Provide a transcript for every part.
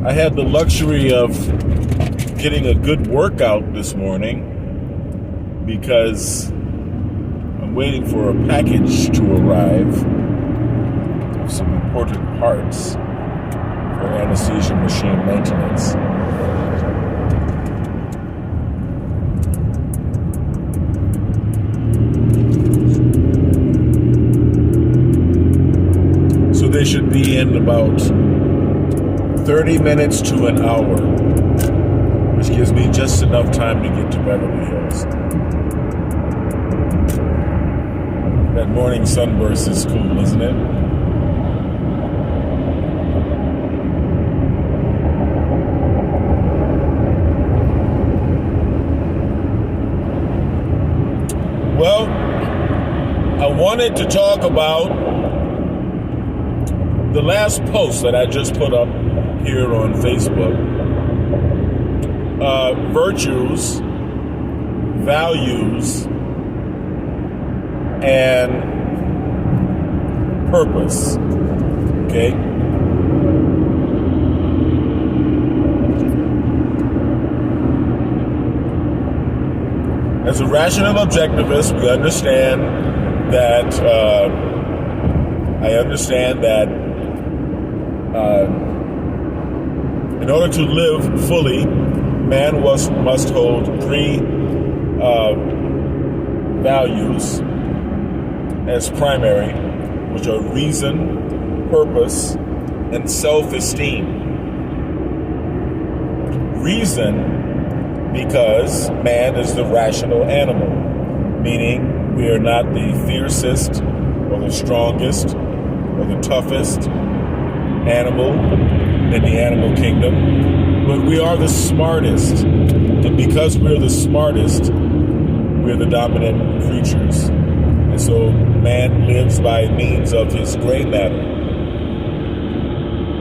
I had the luxury of getting a good workout this morning because I'm waiting for a package to arrive of some important parts for anesthesia machine maintenance. So they should be in about 30 minutes to an hour, which gives me just enough time to get to Beverly Hills. That morning sunburst is cool, isn't it? Well, I wanted to talk about the last post that I just put up here on Facebook. Virtues, values, and purpose. Okay? As a rational objectivist, we understand that in order to live fully, man must hold three values as primary, which are reason, purpose, and self-esteem. Reason, because man is the rational animal, meaning we are not the fiercest or the strongest or the toughest animal in the animal kingdom, but we are the smartest. And because we're the smartest, we're the dominant creatures. And so man lives by means of his gray matter.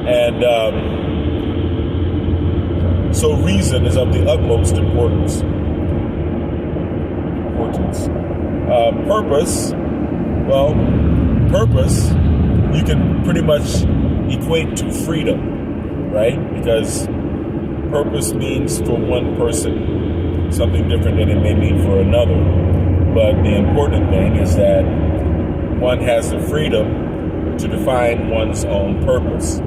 And so reason is of the utmost importance. Purpose, well, purpose you can pretty much equate to freedom, right? Because purpose means for one person something different than it may mean for another. But the important thing is that one has the freedom to define one's own purpose.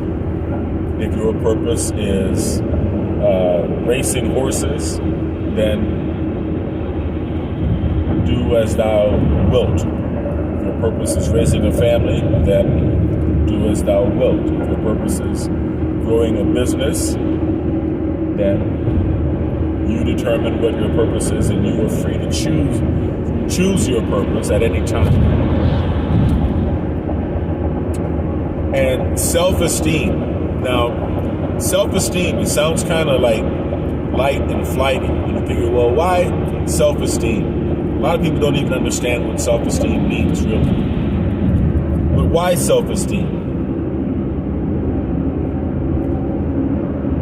If your purpose is racing horses, then do as thou wilt. If your purpose is raising a family, then do as thou wilt. If your purpose is growing a business, then you determine what your purpose is, and you are free to choose your purpose at any time. And self-esteem. Now, self-esteem, it sounds kind of like light and flighty. You figure, well, why self-esteem? A lot of people don't even understand what self-esteem means, really. But why self-esteem?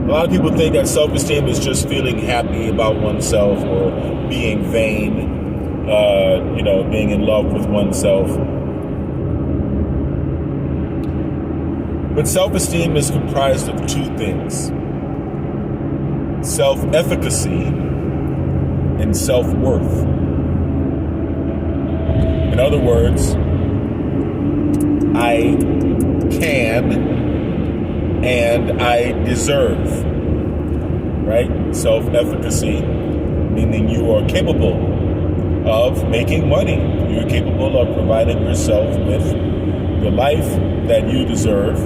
A lot of people think that self-esteem is just feeling happy about oneself or being vain, being in love with oneself. But self-esteem is comprised of two things: self-efficacy and self-worth. In other words, I can and I deserve, right? Self-efficacy, meaning you are capable of making money. You're capable of providing yourself with the life that you deserve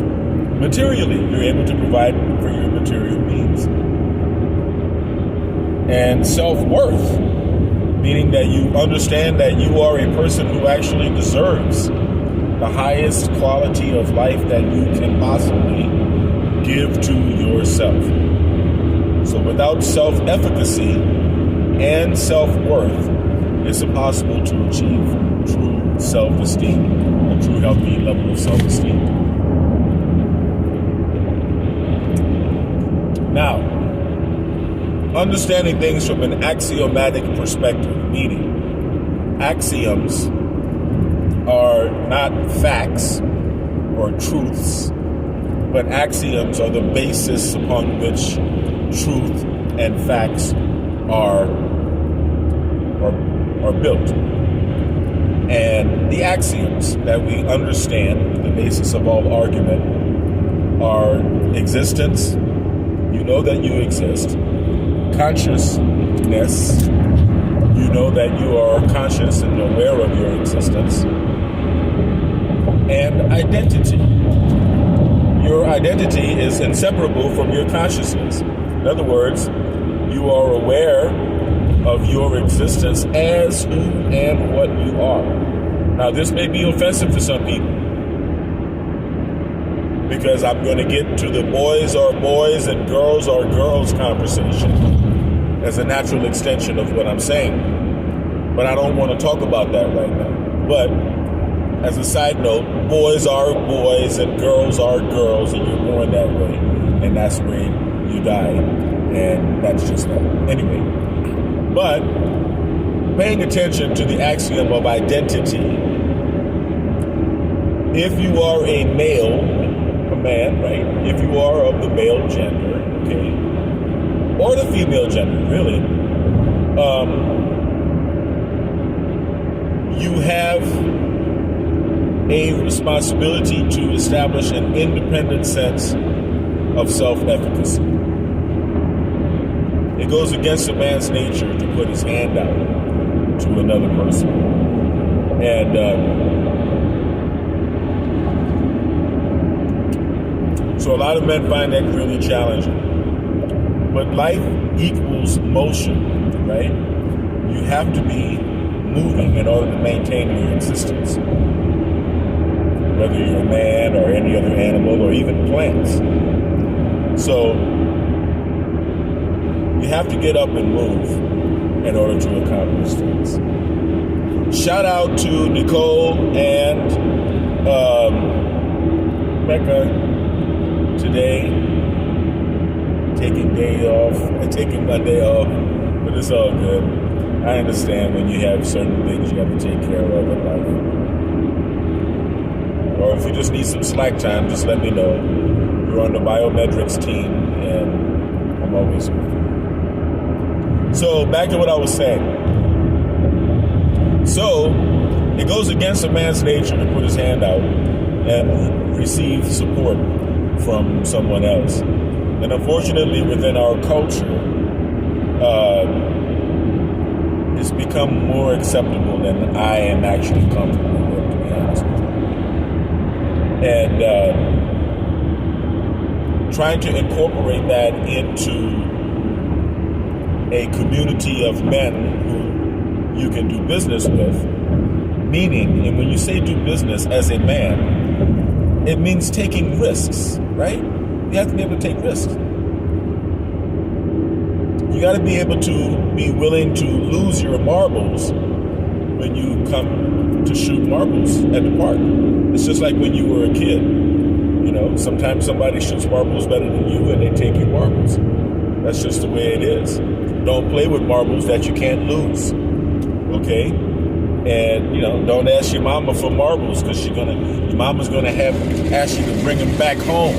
materially. You're able to provide for your material needs. And self-worth, meaning that you understand that you are a person who actually deserves the highest quality of life that you can possibly give to yourself. So without self-efficacy and self-worth, it's impossible to achieve true self-esteem, a true healthy level of self-esteem. Now, understanding things from an axiomatic perspective, meaning axioms are not facts or truths, but axioms are the basis upon which truth and facts are built. And the axioms that we understand, the basis of all argument, are existence. You know that you exist. Consciousness. You know that you are conscious and aware of your existence. And identity. Your identity is inseparable from your consciousness. In other words, you are aware of your existence as who and what you are. Now, this may be offensive to some people, because I'm going to get to the boys are boys and girls are girls conversation as a natural extension of what I'm saying. But I don't want to talk about that right now. But as a side note, boys are boys and girls are girls, and you're born that way. And that's where you die. And that's just that. Anyway, but paying attention to the axiom of identity, if you are a male, a man, right? If you are of the male gender, okay, or the female gender, really, you have a responsibility to establish an independent sense of self-efficacy. It goes against a man's nature to put his hand out to another person. And so a lot of men find that really challenging. But life equals motion, right? You have to be moving in order to maintain your existence. Whether you're a man or any other animal or even plants. So you have to get up and move in order to accomplish things. Shout out to Nicole and Mecca today, taking my day off, but it's all good. I understand when you have certain things you have to take care of in life. Or if you just need some slack time, just let me know. You're on the biometrics team, and I'm always with you. So back to what I was saying. So it goes against a man's nature to put his hand out and receive support from someone else. And unfortunately, within our culture, it's become more acceptable than I am actually comfortable with, to be honest with you. And trying to incorporate that into a community of men who you can do business with, meaning, and when you say do business as a man, it means taking risks, right? You have to be able to take risks. You got to be able to be willing to lose your marbles when you come to shoot marbles at the park. It's just like when you were a kid. You know, sometimes somebody shoots marbles better than you and they take your marbles. That's just the way it is. Don't play with marbles that you can't lose. Okay? And, you know, don't ask your mama for marbles, because your mama's gonna ask you to bring them back home.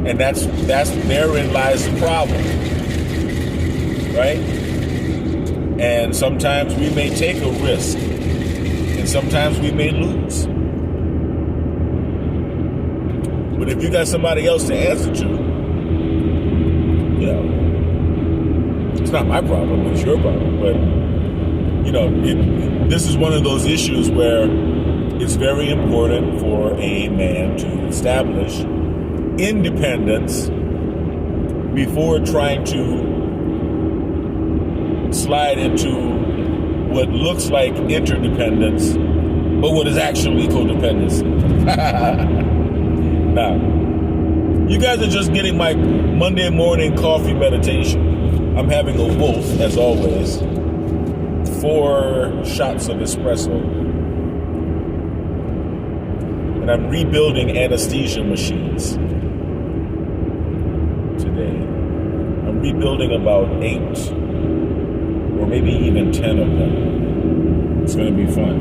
And that's therein lies the problem. Right? And sometimes we may take a risk, and sometimes we may lose. But if you got somebody else to answer to, you know, it's not my problem, it's your problem. But, you know, this is one of those issues where it's very important for a man to establish independence before trying to slide into what looks like interdependence, but what is actually codependency. Now, you guys are just getting my Monday morning coffee meditation. I'm having a wolf, as always. 4 shots of espresso. And I'm rebuilding anesthesia machines today. I'm rebuilding about 8 or maybe even 10 of them. It's going to be fun.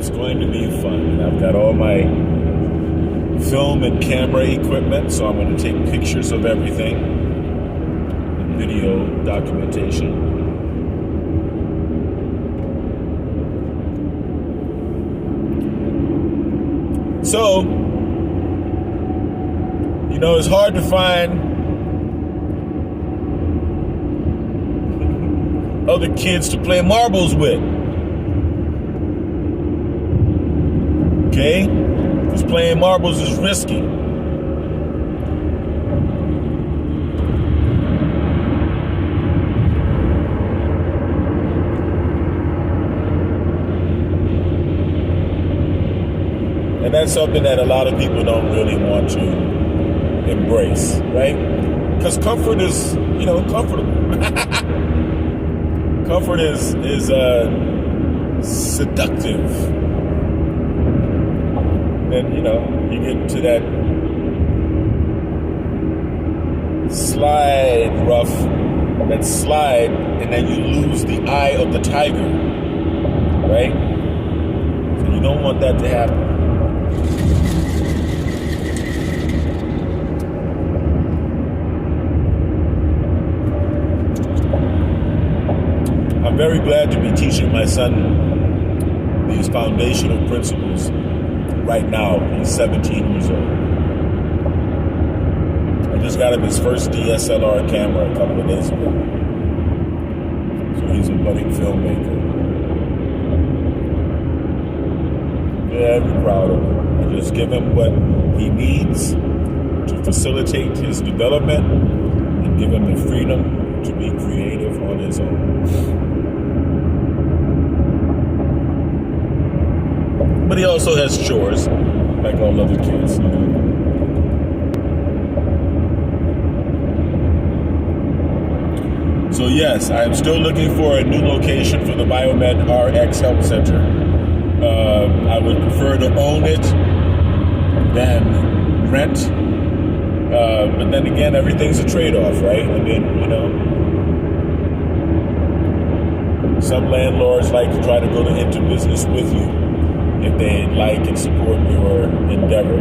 It's going to be fun. And I've got all my film and camera equipment, so I'm going to take pictures of everything and video documentation. So, you know, it's hard to find other kids to play marbles with. Okay? Because playing marbles is risky. And that's something that a lot of people don't really want to embrace, right? Because comfort is, you know, comfortable. Comfort is seductive. Then, you know, you get into that slide, and then you lose the eye of the tiger, right? So you don't want that to happen. I'm very glad to be teaching my son these foundational principles right now. He's 17 years old. I just got him his first DSLR camera a couple of days ago. So he's a budding filmmaker. Very proud of him. I just give him what he needs to facilitate his development and give him the freedom to be creative on his own. But he also has chores, like all other kids. So yes, I am still looking for a new location for the Biomed RX Health Center. I would prefer to own it than rent. But then again, everything's a trade-off, right? I mean, you know, some landlords like to try to go into business with you if they like and support your endeavor.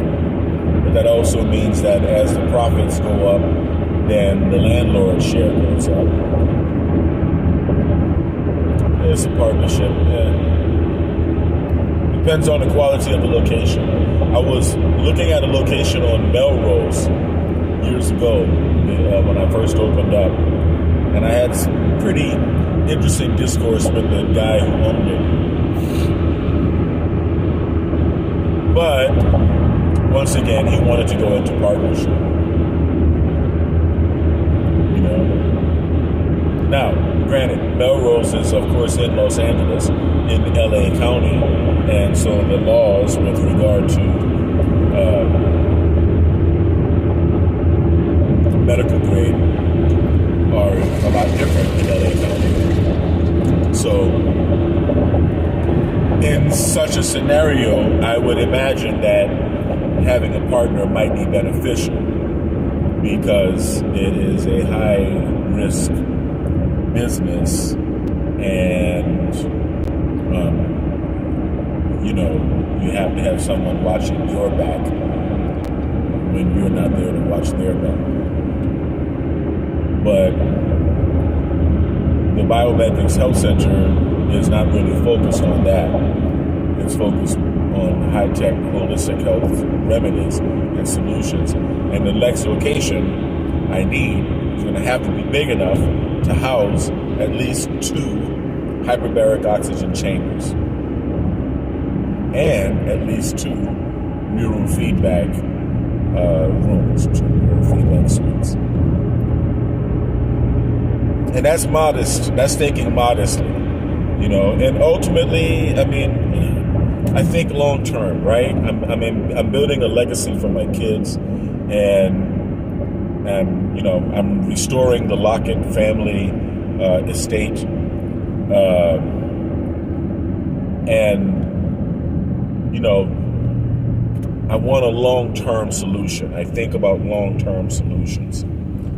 But that also means that as the profits go up, then the landlord's share goes up. It's a partnership. Yeah. Depends on the quality of the location. I was looking at a location on Melrose years ago when I first opened up, and I had some pretty interesting discourse with the guy who owned it. But once again, he wanted to go into partnership. You know. Now, granted, Melrose is of course in Los Angeles, in LA County, and so the laws with regard to medical grade are a lot different in LA County. So in such a scenario, I would imagine that having a partner might be beneficial because it is a high risk business, and you know, you have to have someone watching your back when you're not there to watch their back. But the Biometrics Health Center is not really focused on that. It's focused on high-tech, holistic health remedies and solutions. And the next location I need is going to have to be big enough to house at least 2 hyperbaric oxygen chambers and at least 2 neurofeedback rooms, 2 neurofeedback suites. And that's modest. That's thinking modestly, you know. And ultimately, I mean, I think long term, right? I'm building a legacy for my kids, and you know, I'm restoring the Lockett family estate, and you know, I want a long-term solution. I think about long-term solutions.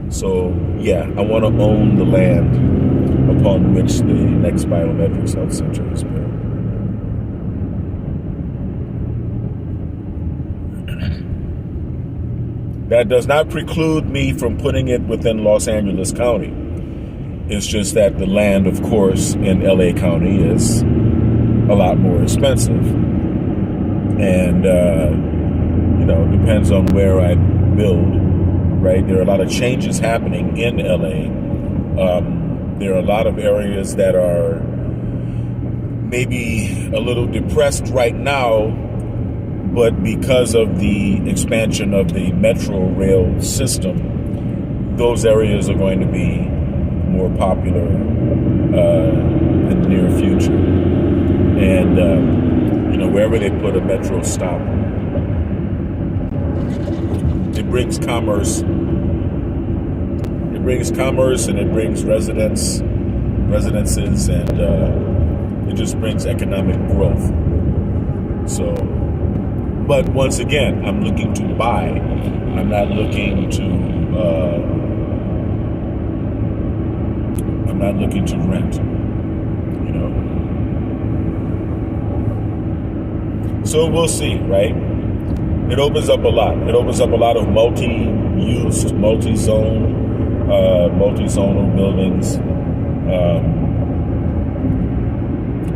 So, yeah, I want to own the land upon which the next Biometrics Health Center is built. That does not preclude me from putting it within Los Angeles County. It's just that the land, of course, in LA County is a lot more expensive. And, depends on where I build, right? There are a lot of changes happening in LA. There are a lot of areas that are maybe a little depressed right now, but because of the expansion of the metro rail system, those areas are going to be more popular in the near future. And, wherever they put a metro stop, it brings commerce. It brings commerce and it brings residences, and it just brings economic growth. So, but once again, I'm looking to buy. I'm not looking to. I'm not looking to rent. So we'll see, right? It opens up a lot. It opens up a lot of multi-use, multi-zonal buildings.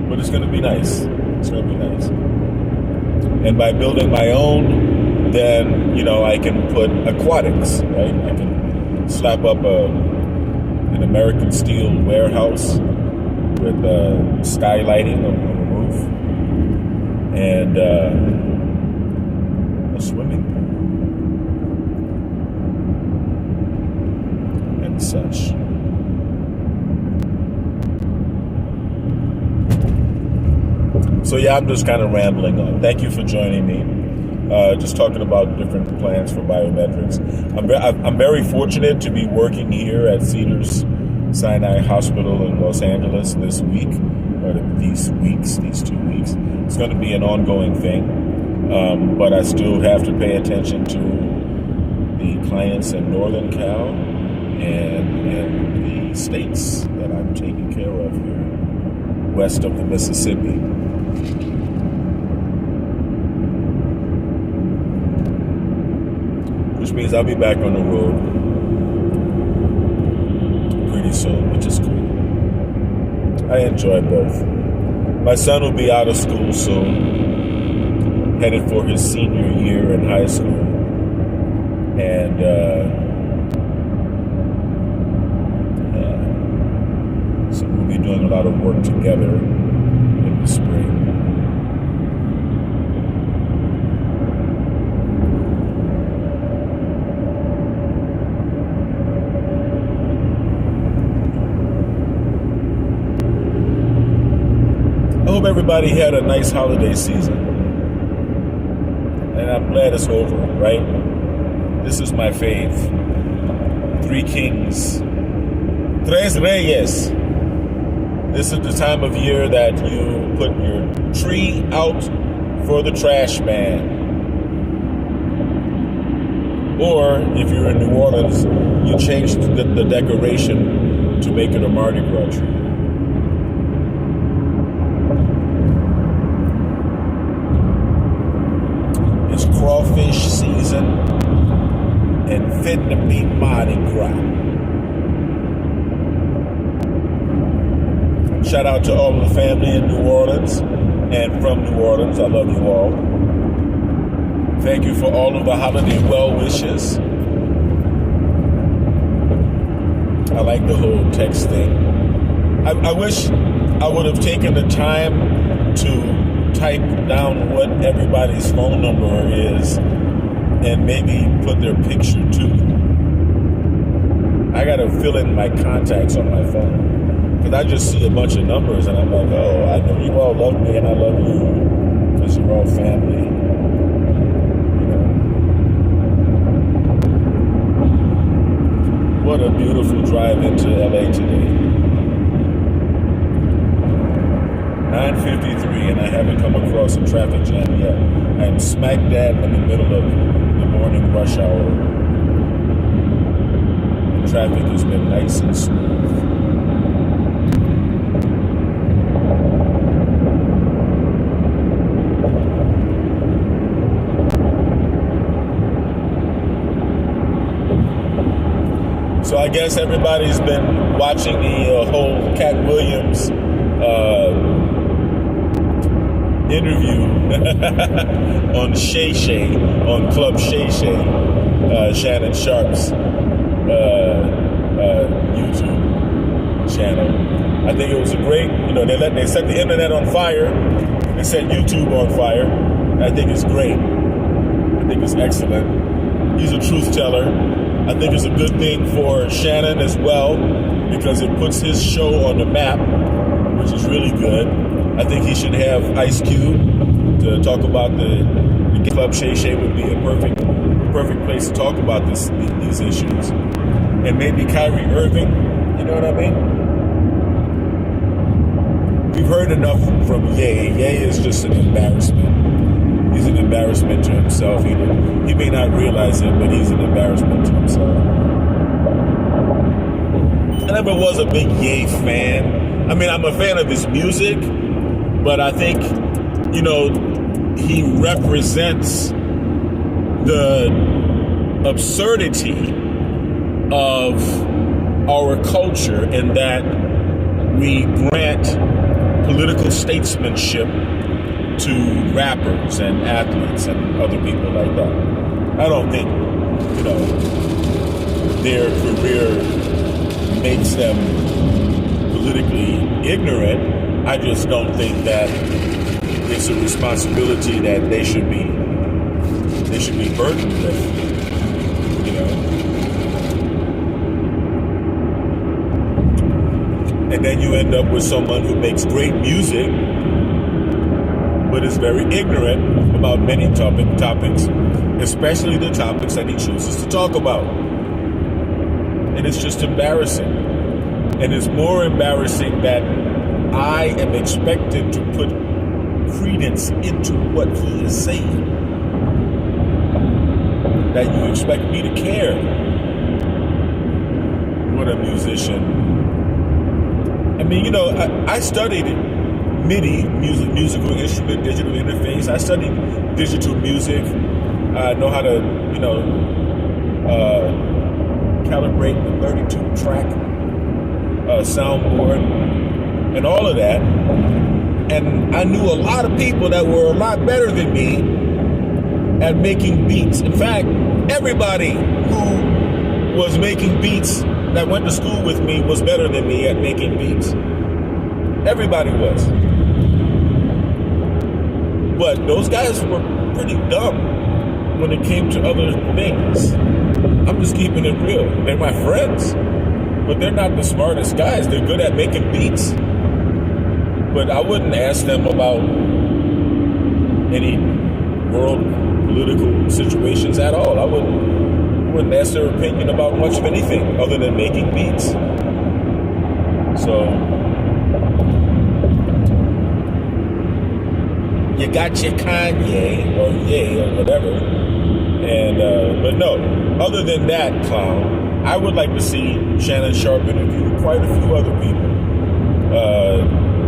But it's going to be nice. It's going to be nice. And by building my own, then, I can put aquatics, right? I can slap up an American steel warehouse with skylighting on the roof and a swimming pool and such. So yeah, I'm just kind of rambling on. Thank you for joining me. Just talking about different plans for biometrics. I'm very fortunate to be working here at Cedars-Sinai Hospital in Los Angeles this week, or these 2 weeks. It's going to be an ongoing thing, but I still have to pay attention to the clients in Northern Cal and the states that I'm taking care of here west of the Mississippi. Which means I'll be back on the road pretty soon, which is cool. I enjoy both. My son will be out of school soon, headed for his senior year in high school. And so we'll be doing a lot of work together in the spring. I hope everybody had a nice holiday season. And I'm glad it's over, right? This is my fave. Three Kings. Tres Reyes. This is the time of year that you put your tree out for the trash man. Or if you're in New Orleans, you change the decoration to make it a Mardi Gras tree. It's crawfish season and fitting to be Mardi Gras. Shout out to all of the family in New Orleans and from New Orleans. I love you all. Thank you for all of the holiday well wishes. I like the whole text thing. I wish I would have taken the time to type down what everybody's phone number is and maybe put their picture too. I gotta fill in my contacts on my phone because I just see a bunch of numbers and I'm like, oh, I know you all love me and I love you because you're all family. What a beautiful drive into LA today. 9:53 and I haven't come across a traffic jam yet. I am smack dab in the middle of the morning rush hour. The traffic has been nice and smooth. So I guess everybody's been watching the whole Cat Williams interview on Shay Shay, on Club Shay Shay, Shannon Sharp's YouTube channel. I think it was a great, they set the internet on fire. They set YouTube on fire. I think it's great. I think it's excellent. He's a truth teller. I think it's a good thing for Shannon as well because it puts his show on the map, which is really good. I think he should have Ice Cube to talk about the Club Shay Shay would be a perfect place to talk about these issues. And maybe Kyrie Irving, you know what I mean? We've heard enough from Ye. Ye is just an embarrassment. He's an embarrassment to himself. He may not realize it, but he's an embarrassment to himself. I never was a big Ye fan. I mean, I'm a fan of his music, but I think, he represents the absurdity of our culture in that we grant political statesmanship to rappers and athletes and other people like that. I don't think, their career makes them politically ignorant. I just don't think that it's a responsibility that they should be burdened with, And then you end up with someone who makes great music, but is very ignorant about many topics, especially the topics that he chooses to talk about. And it's just embarrassing. And it's more embarrassing that I am expected to put credence into what he is saying. That you expect me to care. What a musician. I mean, I studied MIDI, musical instrument, digital interface. I studied digital music. I know how to, calibrate the 32-track soundboard and all of that. And I knew a lot of people that were a lot better than me at making beats. In fact, everybody who was making beats that went to school with me was better than me at making beats. Everybody was. But those guys were pretty dumb when it came to other things. I'm just keeping it real. They're my friends, but they're not the smartest guys. They're good at making beats. But I wouldn't ask them about any world political situations at all. I wouldn't ask their opinion about much of anything other than making beats. So you got your Kanye or Ye or whatever, and but no. Other than that clown, I would like to see Shannon Sharp interview quite a few other people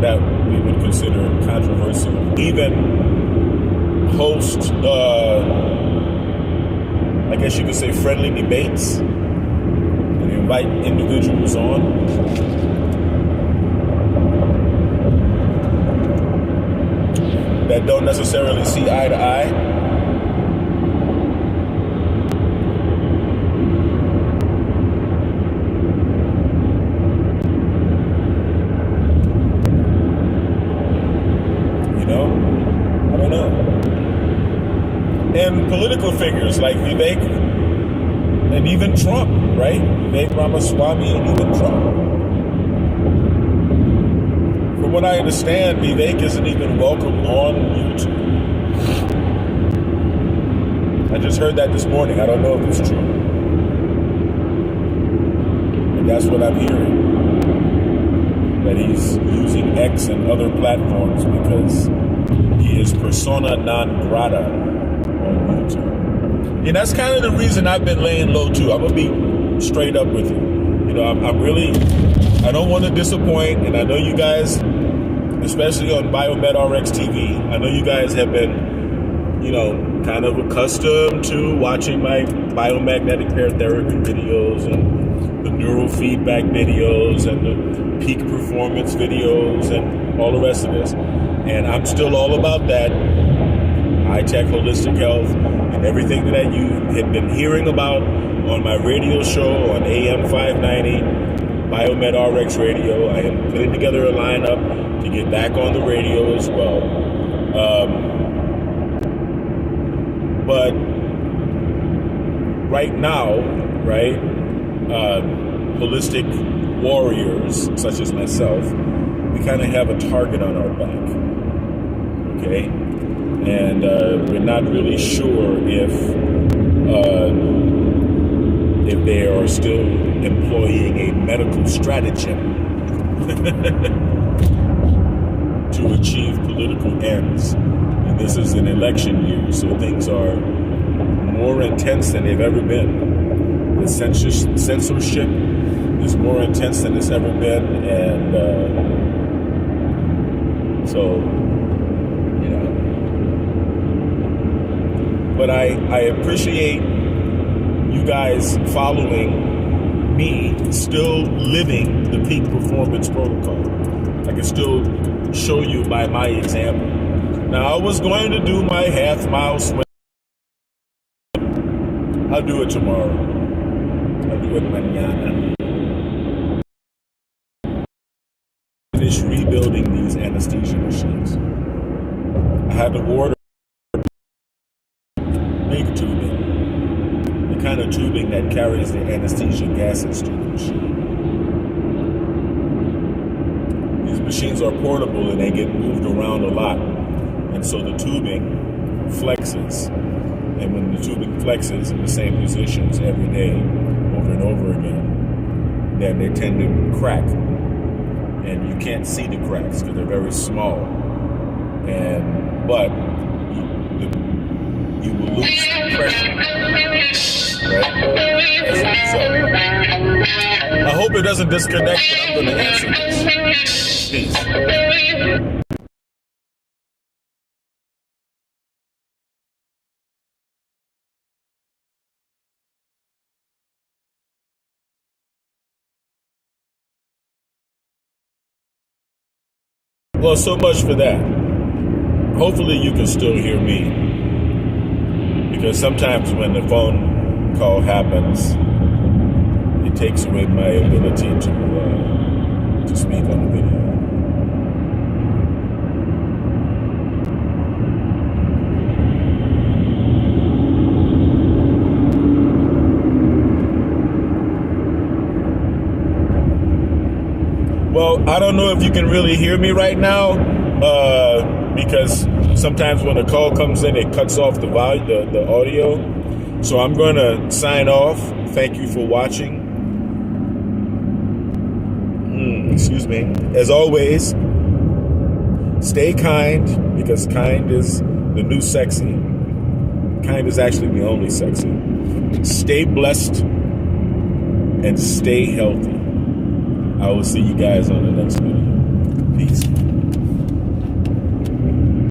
that we would consider controversial. Even host, I guess you could say, friendly debates and invite individuals on. That don't necessarily see eye to eye. I don't know. And political figures like Vivek and even Trump, right? Vivek Ramaswamy and even Trump. From what I understand, Vivek isn't even welcome on YouTube. I just heard that this morning. I don't know if it's true. But that's what I'm hearing. That he's using X and other platforms because he is persona non grata on YouTube. And that's kind of the reason I've been laying low too. I'm going to be straight up with you. I don't want to disappoint, and I know you guys, especially on Biomed RX TV, I know you guys have been, kind of accustomed to watching my biomagnetic hair therapy videos and the neural feedback videos and the peak performance videos and all the rest of this. And I'm still all about that high-tech holistic health and everything that you have been hearing about on my radio show on AM 590, Biomed RX Radio. I am putting together a lineup to get back on the radio as well. But right now, right, holistic warriors such as myself, we kind of have a target on our back, okay? And we're not really sure if they are still employing a medical stratagem to achieve political ends. And this is an election year, so things are more intense than they've ever been. The censorship is more intense than it's ever been, and so, you know. But I appreciate you guys following me, still living the peak performance protocol. I can still show you by my example. Now, I was going to do my half-mile swim. I'll do it tomorrow. I'll do it mañana. Finish rebuilding these anesthesia machines. I had to order big tubing, the kind of tubing that carries the anesthesia gases to the machine. These machines are portable and they get moved around a lot, and so the tubing flexes. And when the tubing flexes in the same positions every day, over and over again, then they tend to crack. And you can't see the cracks because they're very small. But you will lose pressure, right? As a result. I hope it doesn't disconnect, but I'm going to answer this. Peace. Well, so much for that. Hopefully you can still hear me, because sometimes when the phone call happens, it takes away my ability to speak on the video. Well, I don't know if you can really hear me right now, because sometimes when a call comes in, it cuts off the audio. So I'm going to sign off. Thank you for watching. Excuse me. As always, stay kind, because kind is the new sexy. Kind is actually the only sexy. Stay blessed and stay healthy. I will see you guys on the next video. Peace.